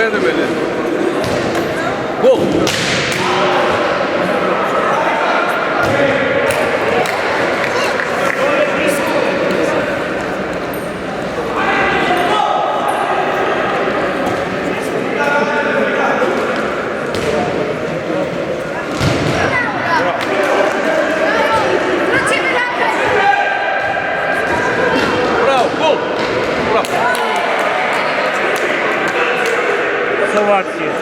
Айде, бе, гол! Браво, гол! Браво! Словакия.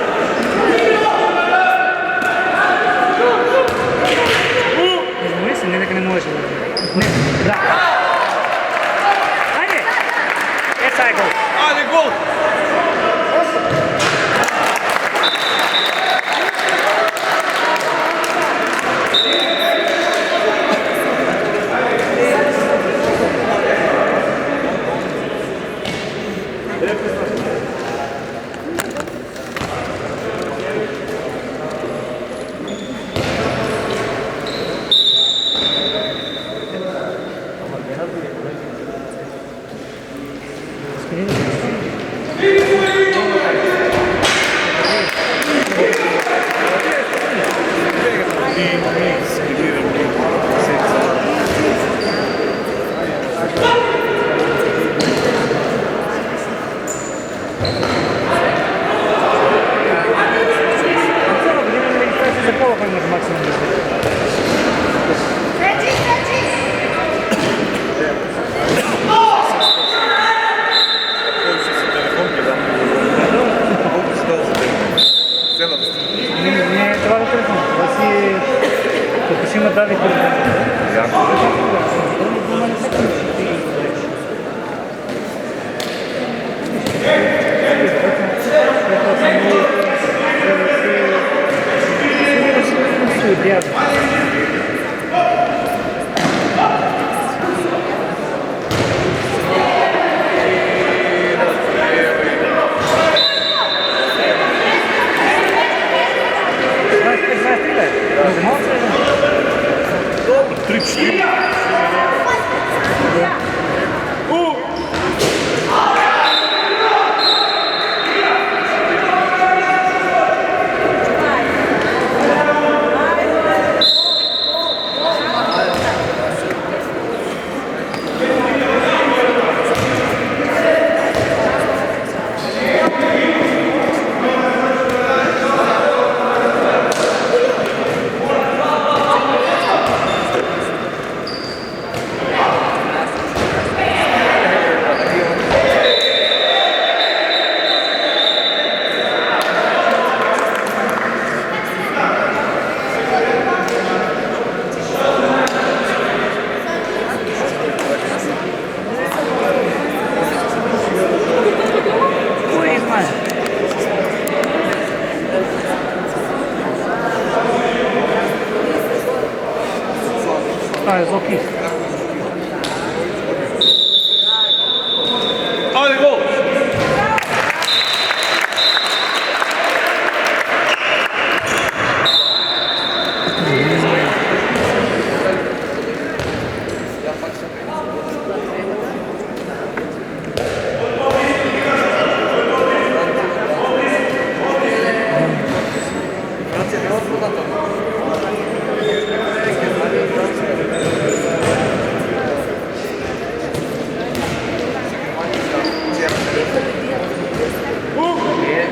Измори се, не дека не можеш да... Не, да. Айде! Сега е гол. Айде, гол! Не, това да телефон. Това си... Като си има дали телефон. Това е Зоки. Айде, гол!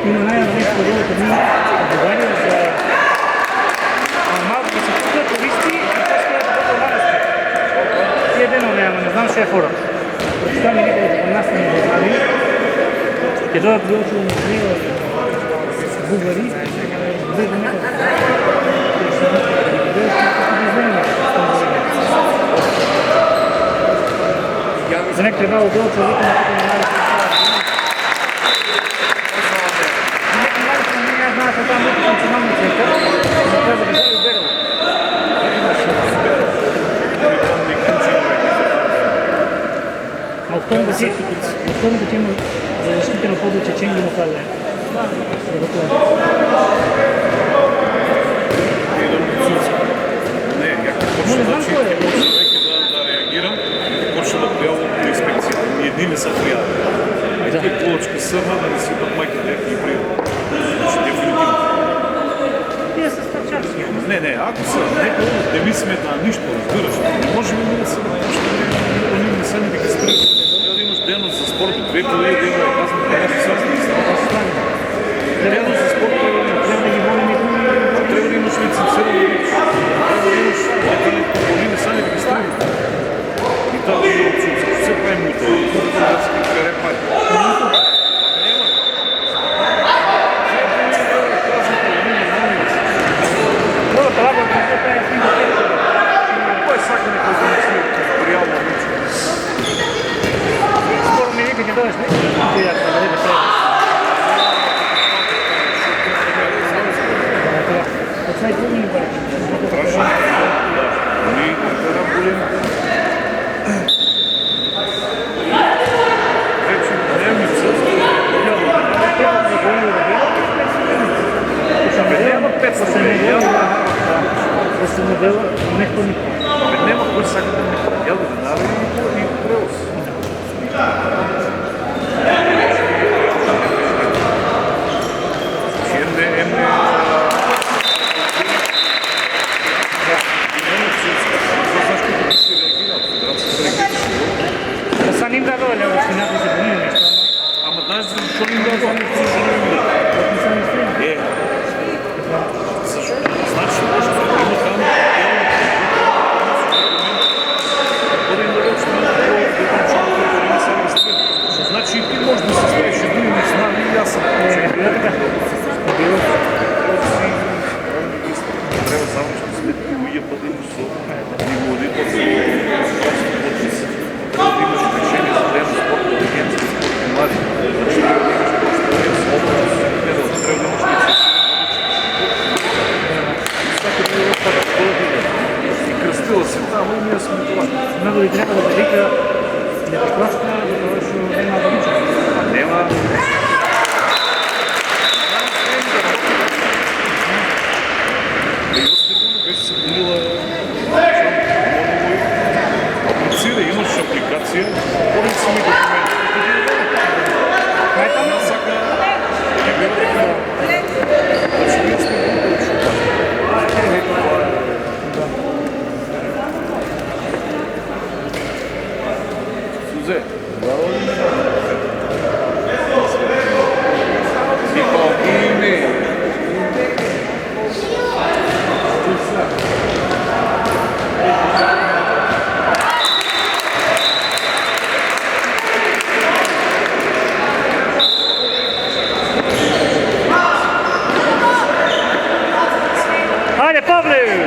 Има най-различно другото ми отговаря за малко да се пускат туристи и после да бъдат манасти. Тия денове, ама не знам ще е фора. Представи никъде към нас не знали. Ще дойдат другото на книга бубари, да да някакъв. За нека трябва да дойдат човека на тук не знали. Знаете, там е национална център, за това да бъде убедено. А оттам да има защитено подруčje Čengi Mokale. Не, як почна да реагирам, почна да появам по инспекцията. Едни не са приятели. А и тия полъчки сърна да не сипат майките и приятели. Не, ако са нека да ми смета нищо, разбираш. Не можем ли да се они не са ни регистрирани. Трябва да имаш дейност за спорт, 2 години да има казвам, това ще са дейност за спорт трябва да ги водим и трябва да имаш лицензиран да видиш. Трябва да имаш, они не са ни регистрирани. И това да има абсолютно. Все правим от това. Това да се каре пай. Кой сака не познавачи реално момиче? Скоро ми вика, че дойдеш, не? Приятно, да видиш. От сега и други ни бъде. Страшно. Они кара големите. Вече нямаме църство. Няма 500 милиона. Просто модела нещо ни. Няма кой сака да не яда веднага и превоз. Са ни им дадо, але в смятате се брони нещо. Ама знаеш защо им дадо? Защо? Значи, може да има там значи и ти можеш да се справиш един не знам и аз съм. Трябва завършно сметки и уия бъде им со и води по да имаш решение за ден спорт, да ден за спорт и млади. Значи трябва да имаш по-строен спорт, трябва да имаш и кръстила се там, и ние сме това. Много ви трябва да велика непрекрасна, защото няма да нича. Нема. Беше се болила аплицира, имаш апликация, ходим си ми документи. Една сака не бива така. Значи ние сме Сузе, и палкини. Хайде, Павле!